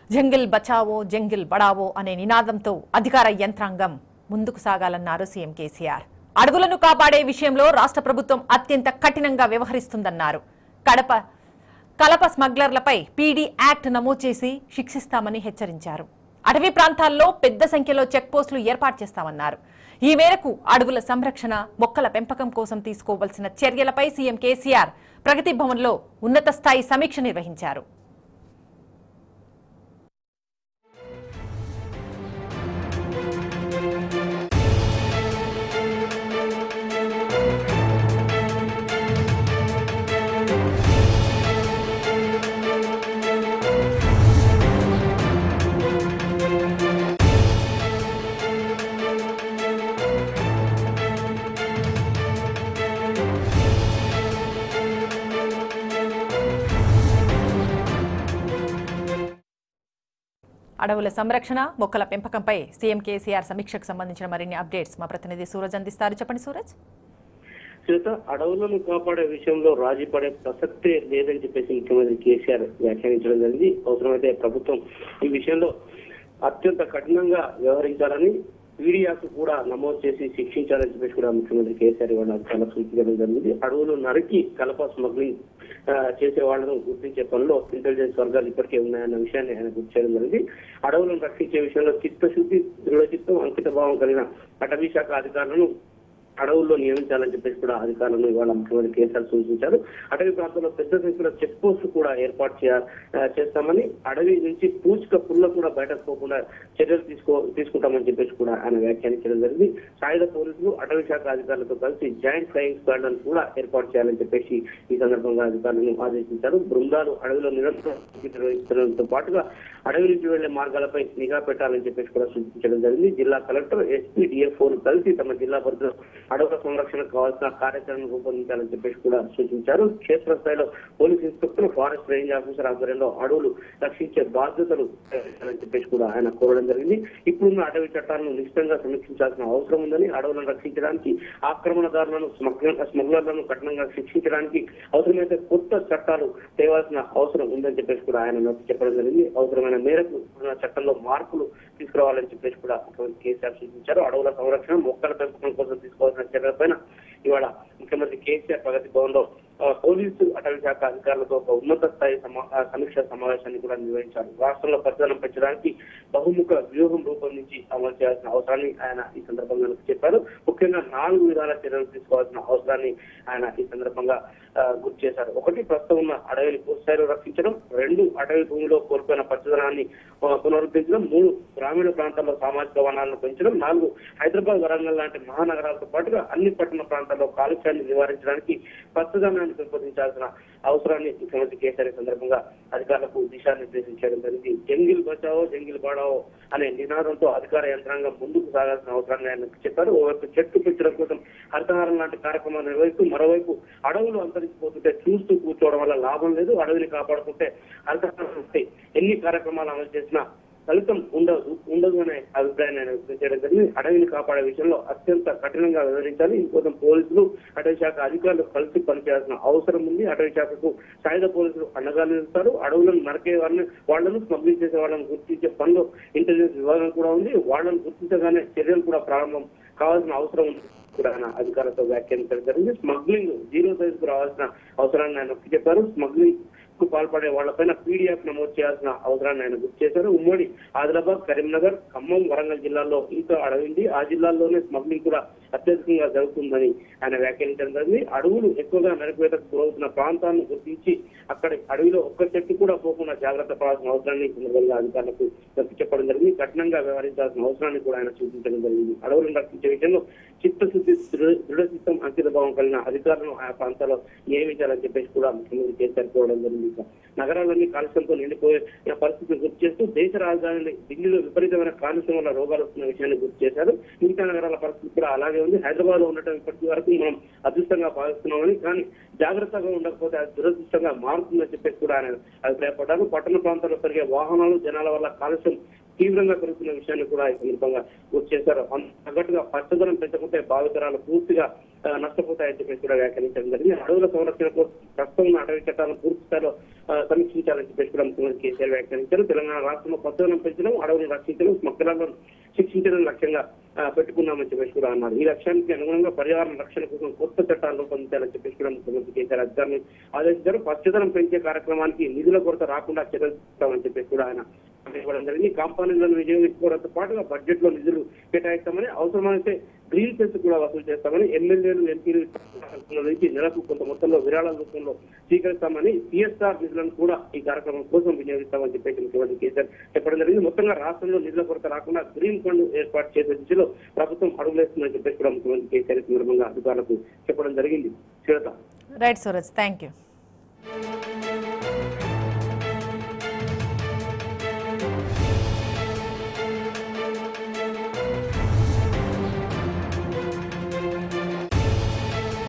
Jungle Bachao jungle బడావో అనే నినాదంతో అధికార యంత్రాంగం ముందుకు సాగాలన్నారు సీఎం కేసీఆర్. అడవులను కాపాడే విషయంలో రాష్ట్ర ప్రభుత్వం అత్యంత కఠినంగా వ్యవహరిస్తుందన్నారు. కలప స్మగ్లర్లపై పీడీ యాక్ట్ నమోదు చేసి శిక్షిస్తామని హెచ్చరించారు. అటవీ ప్రాంతాల్లో పెద్ద సంఖ్యలో చెక్ పోస్టులు ఏర్పాటు చేస్తామన్నారు. ఈ మేరకు అడవుల సంరక్షణ, మొక్కల పెంపకం కోసం తీసుకోవాల్సిన చర్యలపై సీఎం కేసీఆర్ ప్రగతి భవన్లో ఉన్నత స్థాయి సమీక్ష నిర్వహించారు. అడవుల సంరక్షణ, మొక్కల పెంపకంపై సీఎం కేసీఆర్ సమీక్షకు సంబంధించిన మరిన్ని అప్డేట్స్ మా ప్రతినిధి సూరజ్ అందిస్తారు. చెప్పండి సూరజ్. శ్వేత, అడవులను కాపాడే విషయంలో రాజీ పడే ప్రసక్తే లేదని చెప్పేసి ముఖ్యమంత్రి కేసీఆర్ వ్యాఖ్యానించడం జరిగింది. అవసరమైతే ప్రభుత్వం ఈ విషయంలో అత్యంత కఠినంగా వ్యవహరించాలని, పీడియాకు కూడా నమోదు చేసి శిక్షించాలని చెప్పేసి కూడా ముఖ్యమంత్రి కేసీఆర్ ఇవాళ చాలా సూచించడం జరిగింది. అడవులు నరికి కలప స్మగ్లింగ్ చేసే వాళ్లను గుర్తించే పనిలో ఇంటెలిజెన్స్ వర్గాలు ఇప్పటికే ఉన్నాయన్న విషయాన్ని ఆయన గుర్తు చేయడం జరిగింది. అడవులను రక్షించే విషయంలో చిత్తశుద్ధి, దృఢచిత్తం, అంకిత భావం కలిగిన అటవీ శాఖ అధికారులను అడవుల్లో నియమించాలని చెప్పేసి కూడా అధికారులను ఇవాళ ముఖ్యమంత్రి కేసీఆర్ సూచించారు. అటవీ ప్రాంతంలో పెద్ద సంఖ్యలో చెక్ పోస్ట్ కూడా ఏర్పాటు చేస్తామని, అడవి నుంచి పూచిక పుల్ల కూడా బయటకు పోకుండా చర్యలు తీసుకుంటామని చెప్పేసి కూడా ఆయన వ్యాఖ్యానించడం జరిగింది. సాయుధ పోలీసులు, అటవీ శాఖ అధికారులతో కలిసి జాయింట్ ఫ్లయింగ్ స్క్వాడ్ లను కూడా ఏర్పాటు చేయాలని చెప్పేసి ఈ సందర్భంగా అధికారులను ఆదేశించారు. బృందాలు అడవిలో నిరంతరం నిర్వహించడంతో పాటుగా అడవి నుంచి వెళ్లే మార్గాలపై నిఘా పెట్టాలని చెప్పేసి కూడా సూచించడం జరిగింది. జిల్లా కలెక్టర్, ఎస్పీ, డిఎఫ్ఓలు కలిసి తమ జిల్లా పరిధిలో అడవుల సంరక్షణకు కావాల్సిన కార్యాచరణను రూపొందించాలని చెప్పేసి కూడా సూచించారు. క్షేత్రస్థాయిలో police inspector, forest range officer ఆధ్వర్యంలో అడవులు రక్షించే బాధ్యతలు అని చెప్పేసి కూడా ఆయన కోరడం జరిగింది. ఇప్పుడున్న అటవీ చట్టాలను నిశ్చితంగా సమీక్షించాల్సిన అవసరం ఉందని, అడవులను రక్షించడానికి, ఆక్రమణదారులను, స్మగ్లర్లను కఠినంగా శిక్షించడానికి అవసరమైతే కొత్త చట్టాలు తేవాల్సిన అవసరం ఉందని చెప్పేసి కూడా ఆయన నొక్కి చెప్పడం జరిగింది. అవసరమైన మేరకు చట్టంలో మార్పులు తీసుకురావాలని చెప్పేసి కూడా కేసీఆర్ సూచించారు. అడవుల సంరక్షణ, మొక్కల పెంపకం కోసం తీసుకోవాల్సిన చర్యలపైన ఇవాళ ముఖ్యమంత్రి కేసీఆర్ ప్రగతి భవన్ లో పోలీసు, అటవీ శాఖ అధికారులతో ఒక ఉన్నత స్థాయి సమీక్ష సమావేశాన్ని కూడా నిర్వహించారు. రాష్ట్రంలో పరిధులను పెంచడానికి బహుముఖ వ్యూహం రూపొందించి అమలు చేయాల్సిన అవసరాన్ని ఆయన ఈ సందర్భంగా చెప్పారు. ముఖ్యంగా 4 విధాల చర్యలు తీసుకోవాల్సిన అవసరాన్ని ఆయన ఈ సందర్భంగా గుర్తు చేశారు. 1, ప్రస్తుతం ఉన్న అడవిని పూర్తిస్థాయిలో రక్షించడం. 2, అటవీ భూమిలో కోల్పోయిన పచ్చదనాన్ని పునరుద్ధరించడం. 3, గ్రామీణ ప్రాంతాల్లో సామాజిక వనాలను పెంచడం. 4, హైదరాబాద్, వరంగల్ లాంటి మహానగరాలతో పాటుగా అన్ని పట్టణ ప్రాంతాల్లో కాలుష్యాన్ని నివారించడానికి పచ్చదనాన్ని పెంపొందించాల్సిన అవసరాన్ని ముఖ్యమంత్రి కేసీఆర్ సందర్భంగా అధికారులకు దిశానిర్దేశం చేయడం జరిగింది. జంగిల్ బచావో జంగిల్ బడావో అనే నినాదంతో అధికార యంత్రాంగం ముందుకు సాగాల్సిన అవసరాన్ని ఆయన చెప్పారు. ఓవైపు చెట్టు పెంచడం కోసం హరితహారం లాంటి కార్యక్రమాలు నిర్వహిస్తూ, మరోవైపు అడవులు అంతరించిపోతుంటే చూస్తూ కూర్చోవడం వల్ల లాభం లేదు, అడవిని కాపాడుకుంటే హరితహారం వస్తాయి, ఎన్ని కార్యక్రమాలు అమలు చేసినా ఫలితం ఉండదు అనే అభిప్రాయాన్ని ఆయన వ్యక్తం చేయడం జరిగింది. అడవిని కాపాడే విషయంలో అత్యంత కఠినంగా వ్యవహరించాలి. ఇంకోసం పోలీసులు, అటవీ శాఖ అధికారులు కలిసి పనిచేయాల్సిన అవసరం ఉంది. అటవీ శాఖకు సాయుధ పోలీసులు అండగా నిలుస్తారు. అడవులను నరికే వాళ్లను, స్మగ్లింగ్ చేసే వాళ్ళని గుర్తించే పనిలో ఇంటెలిజెన్స్ విభాగం కూడా ఉంది. వాళ్ళని గుర్తించగానే చర్యలు కూడా ప్రారంభం కావాల్సిన అవసరం ఉంది కూడా ఆయన అధికారులతో వ్యాఖ్యానించడం జరిగింది. స్మగ్లింగ్ 0 సైజుకు రావాల్సిన అవసరాన్ని ఆయన నొక్కి చెప్పారు. స్మగ్లింగ్ కు పాల్పడే వాళ్లపైన పీడీఎఫ్ నమోదు చేయాల్సిన అవసరాన్ని ఆయన గుర్తు చేశారు. ఉమ్మడి ఆదిలాబాద్, కరీంనగర్, ఖమ్మం, వరంగల్ జిల్లాల్లో ఇంకా అడవింది. ఆ జిల్లాల్లోనే స్మగ్లింగ్ కూడా అత్యధికంగా జరుగుతుందని ఆయన వ్యాఖ్యానించడం జరిగింది. అడవులు ఎక్కువగా నరికివేతకు గురవుతున్న ప్రాంతాలను గుర్తించి అక్కడ అడవిలో ఒక్క చెట్టు కూడా పోకుండా జాగ్రత్త పడాల్సిన అవసరాన్ని సందర్భంగా అధికారులకు నొక్కి చెప్పడం జరిగింది. కఠినంగా వ్యవహరించాల్సిన అవసరాన్ని కూడా ఆయన సూచించడం జరిగింది. అడవులను రక్షించే విషయంలో చిత్తశుద్ధి, దృఢచిత్తం, అంకిత భావం కలిగిన అధికారులను ఆయా ప్రాంతాల్లో నియమించాలని చెప్పేసి కూడా ముఖ్యమంత్రి కేసీఆర్ కోరడం జరిగింది. నగరాలన్నీ కాలుష్యంతో నిండిపోయే పరిస్థితిని గుర్తు చేస్తూ దేశ రాజధాని ఢిల్లీలో విపరీతమైన కాలుష్యం వల్ల రోగాలు వస్తున్న విషయాన్ని గుర్తు చేశారు. మిగతా నగరాల పరిస్థితి కూడా అలాగే ఉంది. హైదరాబాద్ లో ఉండటం ఇప్పటి వరకు మనం అదృష్టంగా భావిస్తున్నామని, కానీ జాగ్రత్తగా ఉండకపోతే అది దురదృష్టంగా మారుతుందని చెప్పేసి కూడా ఆయన అభిప్రాయపడ్డారు. పట్టణ ప్రాంతాల్లో పెరిగే వాహనాలు, జనాల వల్ల కాలుష్యం తీవ్రంగా పెరుగుతున్న విషయాన్ని కూడా ఈ సందర్భంగా గుర్తు చేశారు. తగ్గట్టుగా పచ్చదనం పెంచకుంటే భావితరాలు పూర్తిగా నష్టపోతాయని చెప్పేసి కూడా వ్యాఖ్యానించడం జరిగింది. అడవుల సంరక్షణకు ప్రస్తుతం ఉన్న అటవీ చట్టాలను పూర్తి స్థాయిలో సమీక్షించాలని చెప్పేసి కూడా ముఖ్యమంత్రి కేసీఆర్ వ్యాఖ్యానించారు. తెలంగాణ రాష్ట్రంలో పచ్చదనం పెంచడం, అడవులను రక్షించడం, మొక్కలను శిక్షించడం లక్ష్యంగా పెట్టుకున్నామని చెప్పేసి కూడా అన్నారు. ఈ లక్ష్యానికి అనుగుణంగా పర్యావరణ రక్షణ కోసం కొత్త చట్టాలు రూపొందించాలని చెప్పేసి కూడా ముఖ్యమంత్రి కేసీఆర్ అధికారులను ఆదేశించారు. పచ్చదనం పెంచే కార్యక్రమానికి నిధుల కొరత రాకుండా చర్యలు తీసుకుంటామని చెప్పేసి కూడా ఆయన ఇవ్వడం జరిగింది. కాంపౌండ్లను వినియోగించుకోవడంతో పాటుగా బడ్జెట్ లో నిధులు కేటాయిస్తామని, అవసరమైతే గ్రీన్ సెన్స్ కూడా వసూలు చేస్తామని, ఎమ్మెల్యేలు ఎంపీలు నుంచి నెలకు కొంత మొత్తంలో విరాళాల రూపంలో స్వీకరిస్తామని, సిఎస్ఆర్ నిధులను కూడా ఈ కార్యక్రమం కోసం వినియోగిస్తామని చెప్పేసి ముఖ్యమంత్రి కేసీఆర్ చెప్పడం జరిగింది. మొత్తంగా రాష్ట్రంలో నిధుల కొరత రాకుండా గ్రీన్ ఫండ్ ఏర్పాటు చేసే దిశలో ప్రభుత్వం అడుగులేస్తుందని చెప్పేసి కూడా ముఖ్యమంత్రి కేసీఆర్ సందర్భంగా అధికారులకు చెప్పడం జరిగింది. Shweta. Right Suraj, thank you.